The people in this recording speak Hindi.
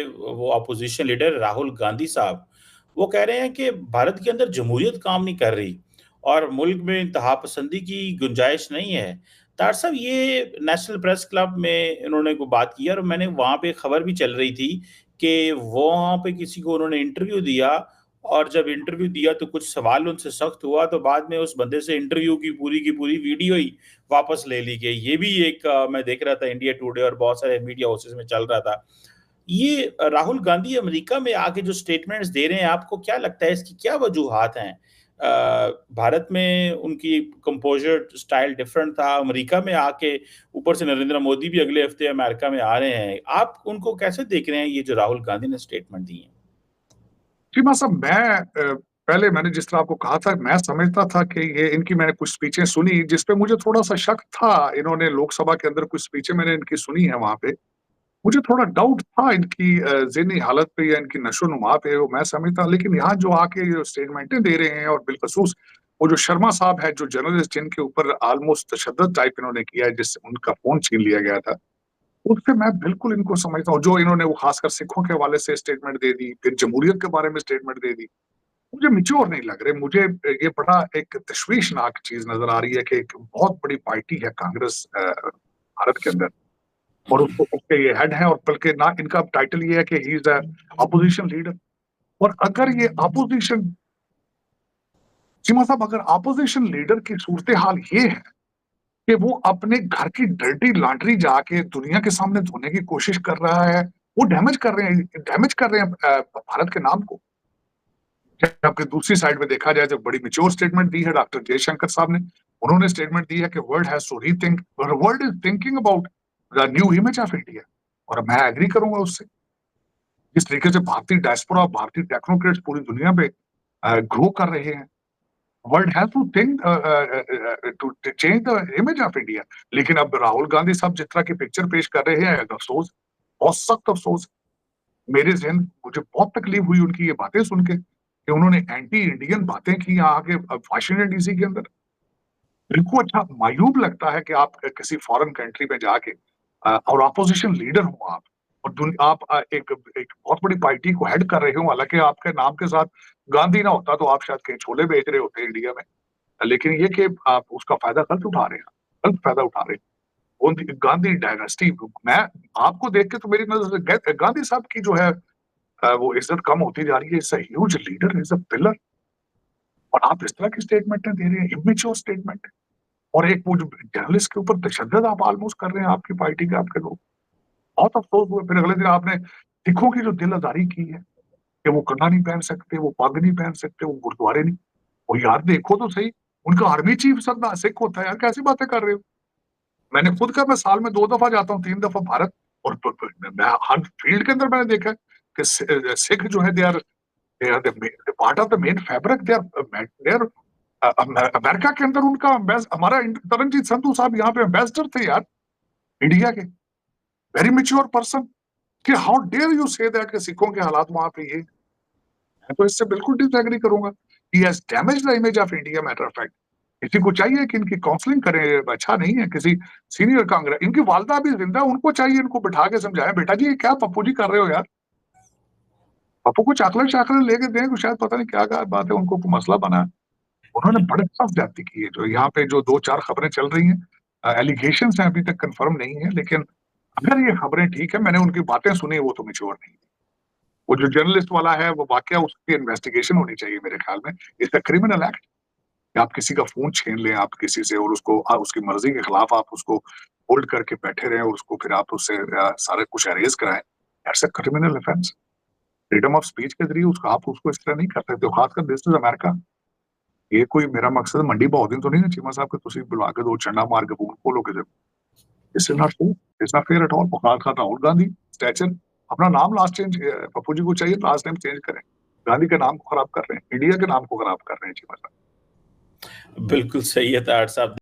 वो अपोजिशन लीडर राहुल गांधी साहब, वो कह रहे हैं कि भारत के अंदर जमहूरियत काम नहीं कर रही और मुल्क में इंतहापसंदी की गुंजाइश नहीं है। तार साहब, ये नेशनल प्रेस क्लब में इन्होंने को बात की और मैंने वहाँ पे खबर भी चल रही थी कि वो वहाँ पे किसी को उन्होंने इंटरव्यू दिया और जब इंटरव्यू दिया तो कुछ सवाल उनसे सख्त हुआ, तो बाद में उस बंदे से इंटरव्यू की पूरी वीडियो ही वापस ले ली गई। ये भी एक मैं देख रहा था इंडिया टुडे और बहुत सारे मीडिया हाउसेस में चल रहा था। ये राहुल गांधी अमेरिका में आके जो स्टेटमेंट्स दे रहे हैं, आपको क्या लगता है इसकी क्या वजूहात हैं? भारत में उनकी कंपोजर स्टाइल डिफरेंट था, अमेरिका में आके ऊपर से नरेंद्र मोदी भी अगले हफ्ते अमेरिका में आ रहे हैं। आप उनको कैसे देख रहे हैं, ये जो राहुल गांधी ने स्टेटमेंट दी है? सीमा साहब, पहले मैंने जिस तरह आपको कहा था, मैं समझता था कि ये इनकी मैंने कुछ स्पीचें सुनी जिसपे मुझे थोड़ा सा शक था। इन्होंने लोकसभा के अंदर कुछ स्पीचें मैंने इनकी सुनी है, वहां पे मुझे थोड़ा डाउट था इनकी ज़हनी हालत पे या इनकी नशोनुमा पे, वो मैं समझता। लेकिन यहाँ जो आके जो स्टेटमेंटें दे रहे हैं, और बिलखसूस वो जो शर्मा साहब है, जो जर्नलिस्ट जिनके ऊपर ऑलमोस्ट तशद्दुद टाइप इन्होंने किया है, जिससे उनका फोन छीन लिया गया था, उससे मैं बिल्कुल इनको समझता हूँ। जो इन्होंने वो खासकर सिखों के हवाले से स्टेटमेंट दे दी, फिर जमहूरियत के बारे में स्टेटमेंट दे दी, मुझे मिच्योर नहीं लग रहे। मुझे ये बड़ा एक तशवीशनाक चीज नजर आ रही है कि एक बहुत बड़ी पार्टी है कांग्रेस भारत के अंदर, और उसको उसके ये हेड है, और बल्कि ना इनका टाइटल ये है कि ही इज अपोजिशन लीडर। और अगर ये अपोजिशन, सीमा साहब, अगर अपोजिशन लीडर की सूरत हाल ये है कि वो अपने घर की डर्टी लॉन्ड्री जाके दुनिया के सामने धोने की कोशिश कर रहा है, वो डैमेज कर रहे हैं भारत के नाम को। जबकि दूसरी साइड में देखा जाए, जब बड़ी मेच्योर स्टेटमेंट दी है डॉक्टर जयशंकर साहब ने, उन्होंने स्टेटमेंट दी है कि world has to rethink, world is thinking about the new image of India. और मैं एग्री करूंगा उससे। जिस तरीके से भारतीय डायस्पोरा, भारतीय टेक्नोक्रेट्स पूरी दुनिया पे ग्रो कर रहे हैं, world has to think to change the image of India. लेकिन अब राहुल गांधी साहब जिस तरह की पिक्चर पेश कर रहे हैं, अफसोस, बहुत सख्त अफसोस। मेरे जहन मुझे बहुत तकलीफ हुई उनकी ये बातें सुन के, कि उन्होंने एंटी इंडियन बातें की यहाँ के वाशिंगटन डीसी के अंदर। बिल्कुल अच्छा मायूब लगता है कि आप किसी फॉरेन कंट्री में जाके और अपोजिशन लीडर हो आप, और आप एक बहुत बड़ी पार्टी को हेड कर रहे हो। हालांकि आपके नाम के साथ गांधी ना होता तो आप शायद कहीं छोले बेच रहे होते इंडिया में। लेकिन ये कि आप उसका फायदा गलत उठा रहे हैं, गलत फायदा उठा रहे हैं। वो गांधी डायनेस्टी, मैं आपको देख के तो मेरी नजर से गांधी साहब की जो है वो इज्जत कम होती जा रही है। Is a huge leader, is a pillar, और आप इस तरह की स्टेटमेंट दे रहे हैं, इमेच्योर स्टेटमेंट। और एक वो जो जर्नलिस्ट के ऊपर तशद्दुद आप ऑलमोस्ट कर रहे हैं, आपकी पार्टी के आपके लोग। बहुत अफसोस हुआ। फिर अगले दिन आपने सिखों की जो दिल आजारी की है कि वो कड़ा नहीं पहन सकते, वो पग नहीं पहन सकते, वो गुरुद्वारे नहीं। और यार देखो तो सही, उनका आर्मी चीफ सरदार सिख होता है यार, कैसी बातें कर रहे हो। मैंने खुद का, मैं साल में 2 दफा जाता हूँ, 3 दफा भारत, और मैं हर फील्ड के अंदर मैंने देखा है कि सिख जो है, they are part of the main fabric. They are America के अंदर उनका हमारा तरनजीत संधू साहब यहाँ पे एम्बेसडर थे यार, इंडिया के, वेरी मेच्योर पर्सन। कि how dare you say that कि सिखों के हालात वहां पे ये। मैं तो इससे बिल्कुल डिसएग्री करूंगा। He has damaged the image of India. Matter of fact, किसी को चाहिए कि इनकी काउंसलिंग करें, अच्छा नहीं है किसी सीनियर कांग्रेस, इनकी वालदा भी जिंदा, उनको चाहिए इनको बिठा के समझाएं, बेटा जी ये क्या पप्पू जी कर रहे हो यार। पप्पू को चॉकलेट चॉकलेट लेके दें, कुछ शायद पता नहीं क्या क्या बात है, उनको कोई मसला बना है। उन्होंने बड़े सख्त ज्यादती की है। जो यहाँ पे जो 2-4 खबरें चल रही हैं, एलिगेशन है, अभी तक कंफर्म नहीं है, लेकिन अगर ये खबरें ठीक है, मैंने उनकी बातें सुनी, वो तो मेच्योर नहीं। वो जो जर्नलिस्ट वाला है, वो वाकया उसकी इन्वेस्टिगेशन होनी चाहिए मेरे ख्याल में। इट्स अ क्रिमिनल एक्ट कि आप किसी का फोन छीन लें आप किसी से, और उसको उसकी मर्जी के खिलाफ आप उसको होल्ड करके बैठे रहें, और उसको फिर आप उससे सारे कुछ अरेज कराएं। That's a criminal offence. Freedom of speech के जरिए उसका आप उसको इस तरह नहीं कर सकते हो, खासकर दिस इज अमेरिका। ये कोई मेरा मकसद मंडी बहुदिन तो नहीं है चीमा साहब, के तुम बुला के दो चंडा मार के फूल खोलो किसी। This is not fair, it's not fair at all. खासकर राहुल गांधी स्टैचर, अपना नाम लास्ट चेंज, पप्पू जी को चाहिए लास्ट नेम चेंज करें। गांधी के नाम को खराब कर रहे हैं, इंडिया के नाम को खराब कर रहे हैं चीमा साहब। बिल्कुल सही है तार साहब।